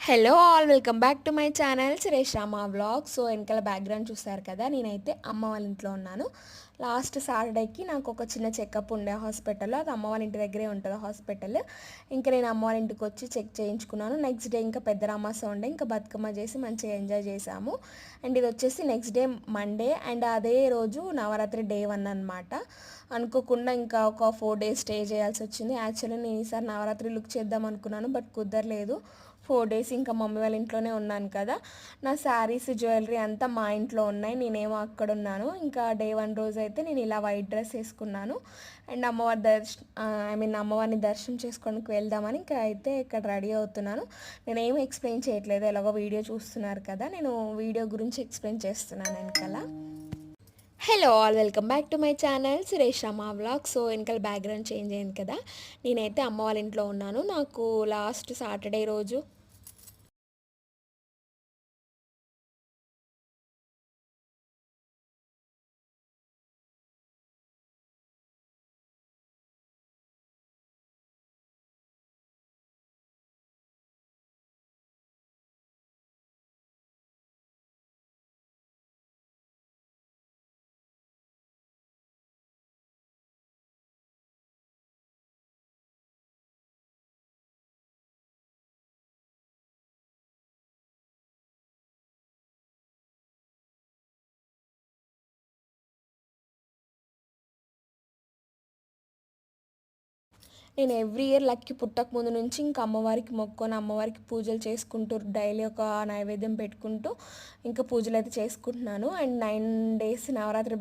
Hello all welcome back to my channel Suresh Rama vlog. So వెనకాల background చూస్తారు కదా, నేనైతే అమ్మ వాళ్ళ ఇంట్లో ఉన్నాను. లాస్ట్ సాటర్డేకి నాకు ఒక చిన్న చెకప్ ఉండే హాస్పిటల్లో. అది అమ్మ వాళ్ళ ఇంటి దగ్గరే ఉంటుంది హాస్పిటల్. ఇంకా నేను అమ్మ వాళ్ళ ఇంటికి వచ్చి చెక్ చేయించుకున్నాను. నెక్స్ట్ డే ఇంకా పెద్ద రామాస ఉండే, ఇంకా బతుకమ్మ చేసి మంచిగా ఎంజాయ్ చేసాము. అండ్ ఇది వచ్చేసి నెక్స్ట్ డే మండే, అండ్ అదే రోజు నవరాత్రి డే 1 అనమాట. అనుకోకుండా ఇంకా ఒక 4 days స్టే చేయాల్సి వచ్చింది. యాక్చువల్లీ నేను ఈసారి నవరాత్రి లుక్ చేద్దాం అనుకున్నాను, బట్ కుదరలేదు. 4 days ఇంకా మమ్మీ వాళ్ళ ఇంట్లోనే ఉన్నాను కదా. నా శారీస్ జ్యువెలరీ అంతా మా ఇంట్లో ఉన్నాయి, నేనేమో అక్కడ ఉన్నాను. ఇంకా డే 1 రోజు అయితే నేను ఇలా వైట్ డ్రెస్ వేసుకున్నాను. అండ్ అమ్మవారిని దర్శనం చేసుకోవడానికి వెళ్దామని ఇంకా అయితే ఇక్కడ రెడీ అవుతున్నాను. నేనేమి ఎక్స్ప్లెయిన్ చేయట్లేదు, ఎలాగో వీడియో చూస్తున్నారు కదా, నేను వీడియో గురించి ఎక్స్ప్లెయిన్ చేస్తున్నాను వెనకాల. Hello all welcome back to my channel Suresh Rama vlog. So వెనకాల బ్యాక్గ్రౌండ్ చేంజ్ అయింది కదా, నేనైతే అమ్మ వాళ్ళ ఇంట్లో ఉన్నాను. నాకు లాస్ట్ సాటర్డే రోజు నేను ఎవ్రీ ఇయర్ లక్కీ పుట్టక ముందు నుంచి ఇంకా అమ్మవారికి మొక్కుకొని అమ్మవారికి పూజలు చేసుకుంటూ డైలీ ఒక నైవేద్యం పెట్టుకుంటూ ఇంకా పూజలు అయితే చేసుకుంటున్నాను. And 9 days Navratri